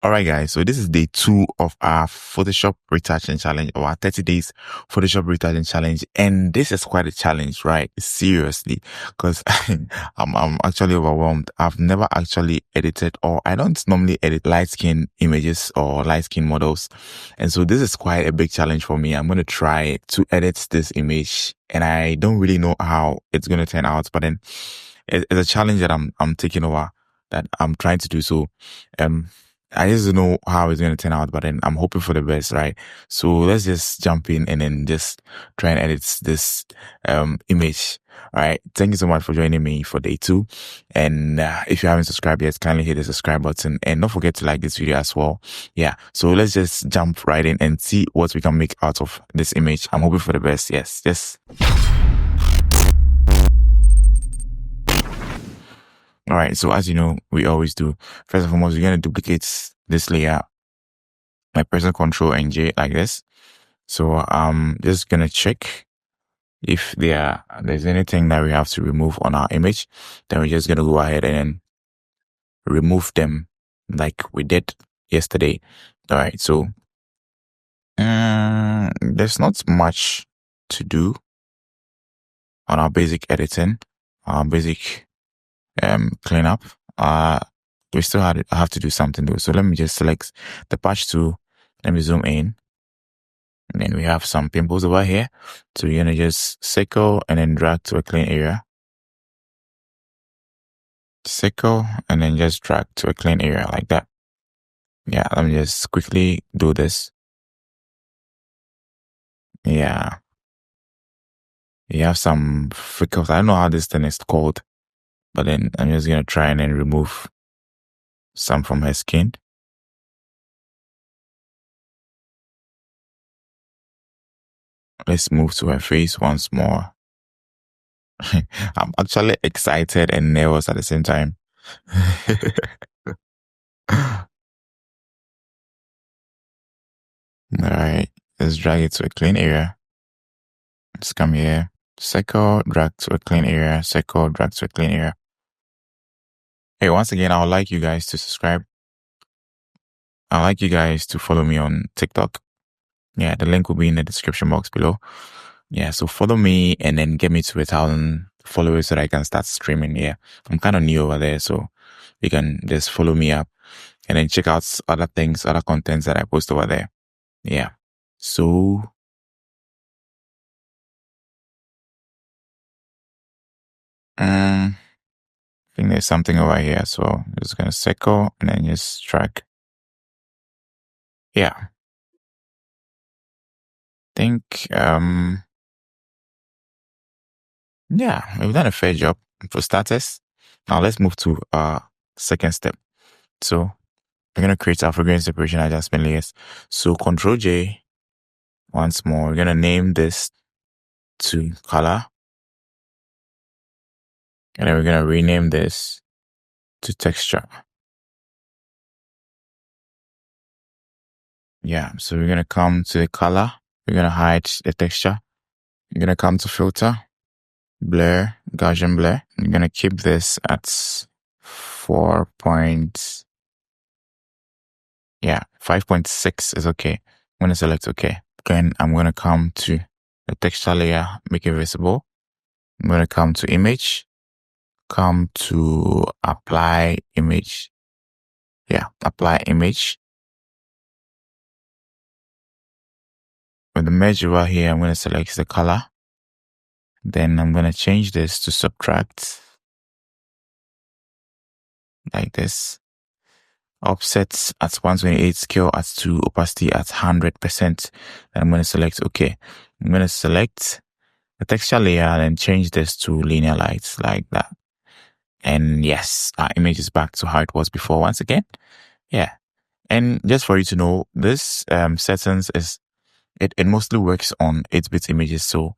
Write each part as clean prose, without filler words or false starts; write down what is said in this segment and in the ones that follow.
Alright guys, so this is day 2 of our Photoshop retouching challenge, or our 30 days Photoshop retouching challenge. And this is quite a challenge, right? Seriously, because I'm actually overwhelmed. I've never actually edited, or I don't normally edit light skin images or light skin models. And so this is quite a big challenge for me. I'm going to try to edit this image, and I don't really know how it's going to turn out, but then it's a challenge that I'm taking over, that I'm trying to do. So, I just don't know how it's going to turn out, but then I'm hoping for the best, right? So let's just jump in and then just try and edit this image. All right. Thank you so much for joining me for day 2. And if you haven't subscribed yet, kindly hit the subscribe button and don't forget to like this video as well. Yeah. So let's just jump right in and see what we can make out of this image. I'm hoping for the best. Yes. Yes. All right, so as you know, we always do. First and foremost, we're going to duplicate this layer by pressing Ctrl and J like this. So I'm just going to check if there's anything that we have to remove on our image. Then we're just going to go ahead and remove them like we did yesterday. All right, so there's not much to do on our basic editing, our basic cleanup. We still have to do something though. So let me just select the patch tool. Let me zoom in. And then we have some pimples over here. So you're going to just circle and then drag to a clean area. Circle and then just drag to a clean area like that. Yeah, let me just quickly do this. Yeah. You have some freckles. I don't know how this thing is called, but then I'm just going to try and then remove some from her skin. Let's move to her face once more. I'm actually excited and nervous at the same time. Alright, let's drag it to a clean area. Let's come here. Circle, drag to a clean area. Circle, drag to a clean area. Hey, once again, I would like you guys to subscribe. I'd like you guys to follow me on TikTok. Yeah, the link will be in the description box below. Yeah, so follow me and then get me to 1,000 followers so that I can start streaming. Yeah, I'm kind of new over there, so you can just follow me up and then check out other things, other contents that I post over there. Yeah, so I think there's something over here, so I'm just gonna circle and then just drag. Yeah, I think yeah, we've done a fair job for starters. Now let's move to second step. So we're gonna create our figure separation adjustment layers. So Ctrl J once more. We're gonna name this to color, and then we're gonna rename this to texture. Yeah, so we're gonna come to the color. We're gonna hide the texture. We're gonna come to filter, blur, Gaussian blur. I'm gonna keep this at 5.6 is okay. I'm gonna select okay. Then I'm gonna come to the texture layer, make it visible. I'm gonna come to image, come to apply image. Yeah, apply image. With the merge over here, I'm gonna select the color. Then I'm gonna change this to subtract like this. Offset at 128, scale at 2, opacity at 100%. Then I'm going to select OK. I'm going to select the texture layer and change this to linear lights like that. And yes, our image is back to how it was before once again. Yeah. And just for you to know, this settings is, it mostly works on 8-bit images. So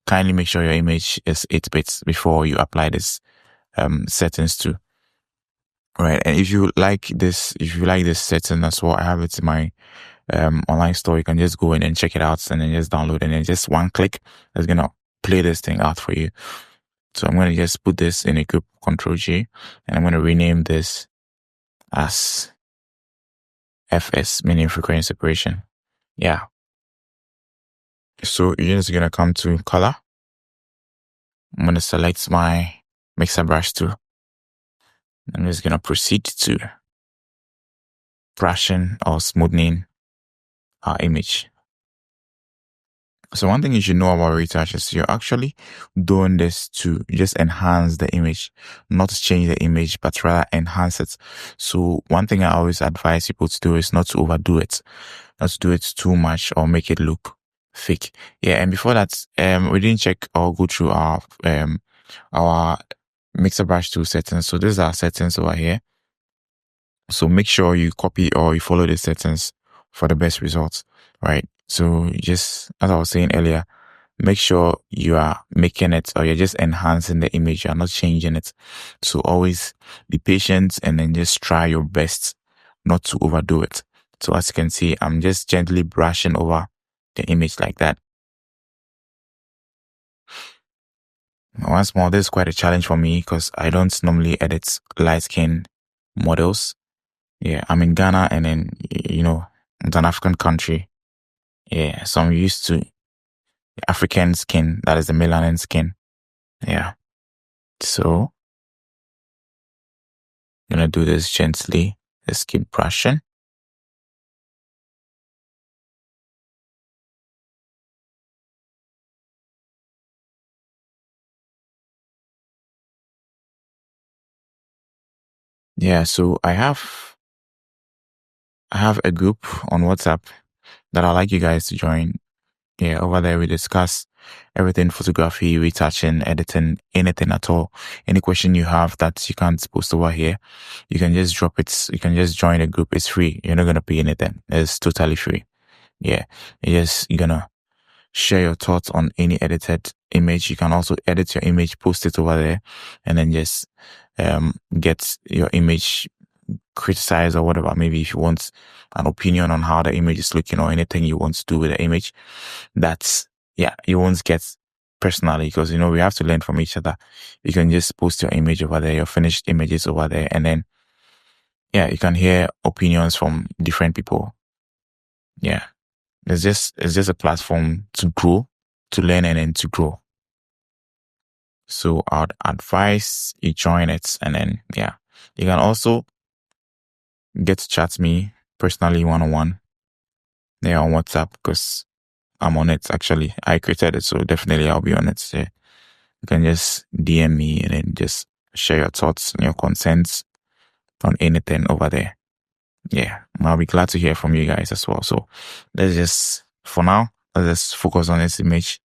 kindly make sure your image is 8 bits before you apply this settings to. Right, and if you like this setting as well, I have it in my online store. You can just go in and check it out and then just download, and then just one click is gonna play this thing out for you. So I'm gonna just put this in a group, Ctrl G, and I'm gonna rename this as FS, meaning frequency separation. Yeah. So you're just gonna come to color. I'm gonna select my mixer brush tool. I'm just gonna proceed to brushing or smoothing our image. So one thing you should know about retouch is you're actually doing this to just enhance the image, not to change the image, but rather enhance it. So one thing I always advise people to do is not to overdo it, not to do it too much or make it look fake. Yeah, and before that, we didn't check or go through our mixer brush tool settings. So these are settings over here. So make sure you copy or you follow the settings for the best results, right? So just as I was saying earlier, make sure you are making it or you're just enhancing the image. You're not changing it. So always be patient and then just try your best not to overdo it. So as you can see, I'm just gently brushing over the image like that. Once more, this is quite a challenge for me because I don't normally edit light skin models. Yeah, I'm in Ghana and then, it's an African country. Yeah, so I'm used to African skin, that is the melanin skin. Yeah. So, I'm gonna do this gently. Just keep brushing. Yeah, so I have a group on WhatsApp that I'd like you guys to join. Yeah, over there we discuss everything photography, retouching, editing, anything at all. Any question you have that you can't post over here, you can just drop it. You can just join the group. It's free. You're not gonna pay anything. It's totally free. Yeah, you're gonna share your thoughts on any edited image. You can also edit your image, post it over there, and then just get your image criticized or whatever. Maybe if you want an opinion on how the image is looking or anything you want to do with the image, you won't get personally because we have to learn from each other. You can just post your image over there, your finished images over there, and then you can hear opinions from different people. Yeah. It's just a platform to grow, to learn and then to grow. So I'd advise you join it and then you can also get to chat me personally one-on-one there on WhatsApp because I'm on it actually. I created it, so definitely I'll be on it. So you can just DM me and then just share your thoughts and your concerns on anything over there. Yeah, I'll be glad to hear from you guys as well. So for now, let's just focus on this image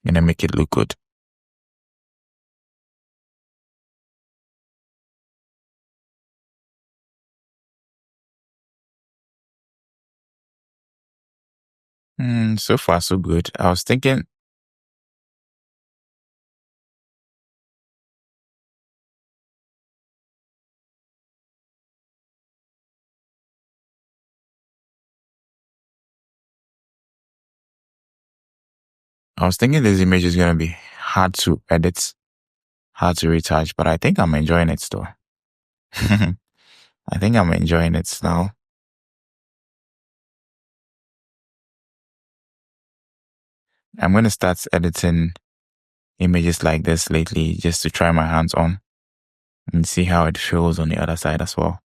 and then make it look good. So far, so good. I was thinking this image is going to be hard to edit, hard to retouch, but I think I'm enjoying it still. I think I'm enjoying it now. I'm going to start editing images like this lately just to try my hands on and see how it feels on the other side as well.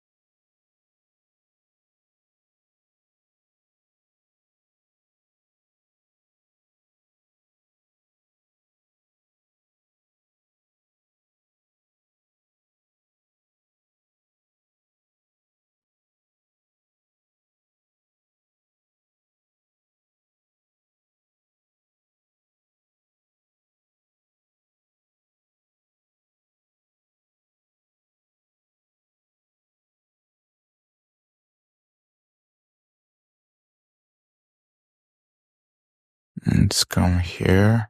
Let's come here.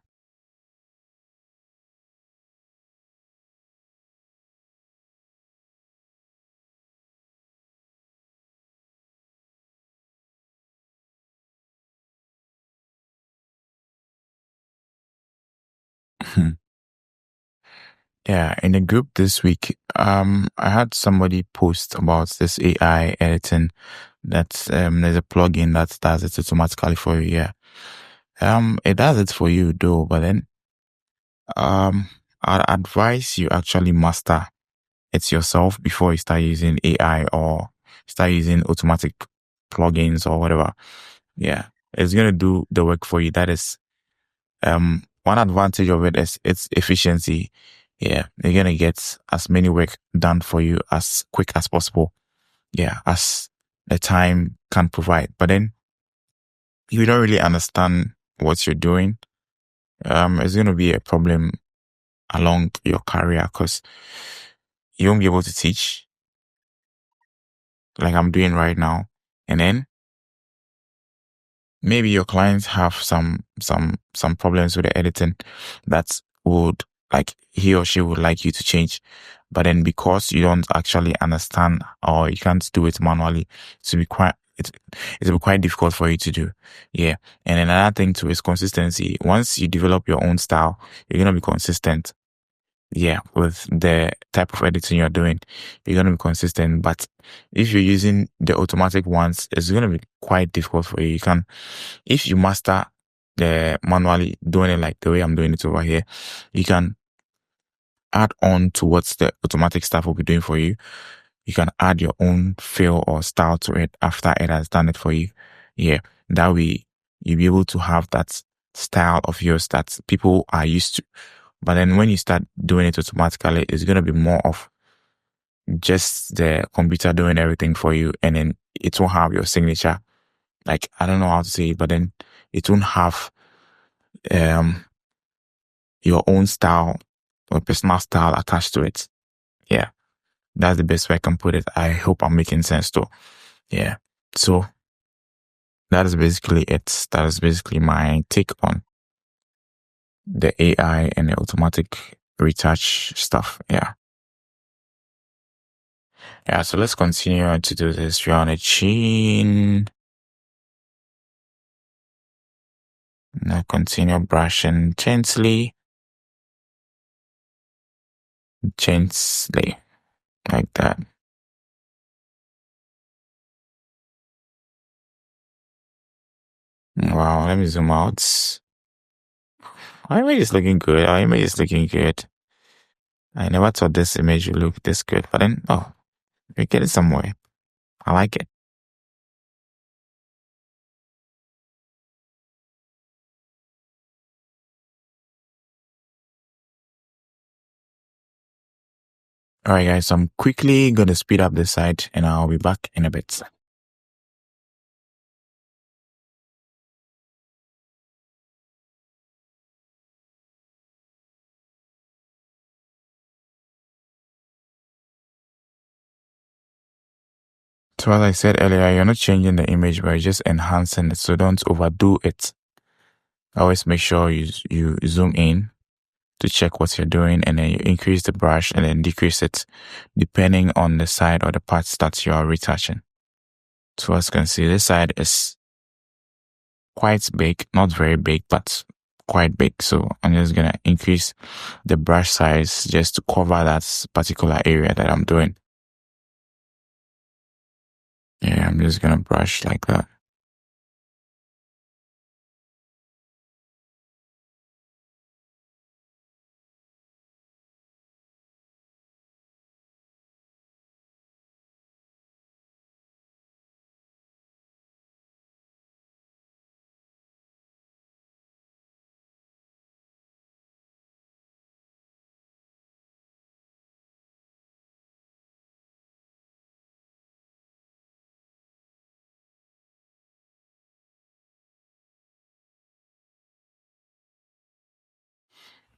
Yeah, in the group this week, I had somebody post about this AI editing That's there's a plugin that does it automatically for you. Yeah. It does it for you though, but then I'd advise you actually master it yourself before you start using AI or start using automatic plugins or whatever. Yeah. It's gonna do the work for you. That is one advantage of it is its efficiency. Yeah. You're gonna get as many work done for you as quick as possible. Yeah, as the time can provide. But then if you don't really understand what you're doing, it's going to be a problem along your career because you won't be able to teach like I'm doing right now. And then maybe your clients have some problems with the editing that would like he or she would like you to change. But then because you don't actually understand or you can't do it manually, to be quite it'll be quite difficult for you to do. Yeah. And another thing too is consistency. Once you develop your own style, you're gonna be consistent. Yeah, with the type of editing you're doing, you're gonna be consistent. But if you're using the automatic ones, it's gonna be quite difficult for you. You can, if you master the manually doing it like the way I'm doing it over here, you can add on to what the automatic stuff will be doing for you. You can add your own feel or style to it after it has done it for you. Yeah, that way you'll be able to have that style of yours that people are used to. But then when you start doing it automatically, it's going to be more of just the computer doing everything for you. And then it won't have your signature. Like, I don't know how to say it, but then it won't have, um, your own style or personal style attached to it. Yeah. That's the best way I can put it. I hope I'm making sense though. Yeah. So that is basically it. That is basically my take on the AI and the automatic retouch stuff. Yeah. Yeah. So let's continue to do this. We're on a chin. Now continue brushing gently. Gently. Like that. Wow. Let me zoom out. Our image is looking good. Our image is looking good. I never thought this image would look this good, but then, oh, we're getting somewhere. I like it. All right, guys, so I'm quickly going to speed up this side and I'll be back in a bit. So as I said earlier, you're not changing the image, but you're just enhancing it. So don't overdo it. Always make sure you zoom in to check what you're doing and then you increase the brush and then decrease it depending on the side or the parts that you are retouching. So as you can see, this side is quite big, not very big, but quite big. So I'm just going to increase the brush size just to cover that particular area that I'm doing. Yeah, I'm just going to brush like that.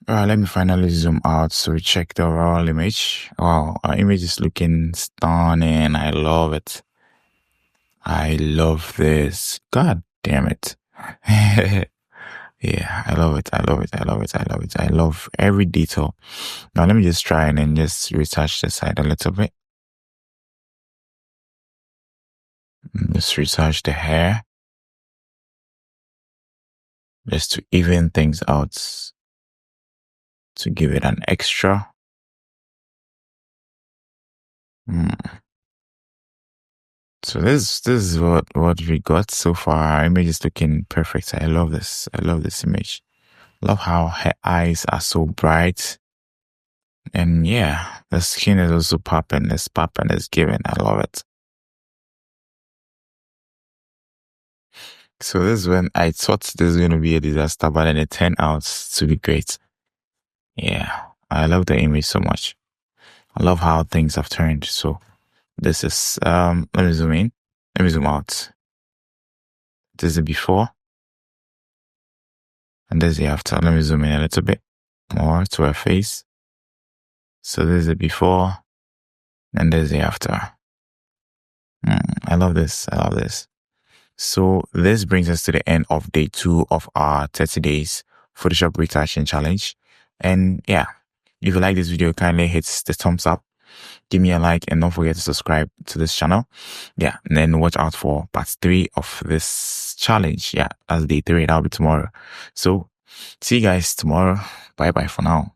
Let me finally zoom out so we check the overall image. Wow, our image is looking stunning. I love it. I love this. God damn it. Yeah, I love it. I love it. I love it. I love it. I love every detail. Now let me just try and then just retouch the side a little bit. Just retouch the hair. Just to even things out. To give it an extra. So this is what we got so far. Our image is looking perfect. I love this. I love this image. Love how her eyes are so bright. And yeah, the skin is also popping. It's popping. It's giving. I love it. So this is when I thought this was going to be a disaster, but then it turned out to be great. Yeah, I love the image so much. I love how things have turned. So this is, let me zoom in. Let me zoom out. This is the before. And this is the after. Let me zoom in a little bit more to her face. So this is the before. And this is the after. I love this. I love this. So this brings us to the end of day 2 of our 30 days Photoshop retouching challenge. And yeah, if you like this video, kindly hit the thumbs up, give me a like, and don't forget to subscribe to this channel. Yeah, and then watch out for part 3 of this challenge. Yeah, that's day 3. That'll be tomorrow. So see you guys tomorrow. Bye bye for now.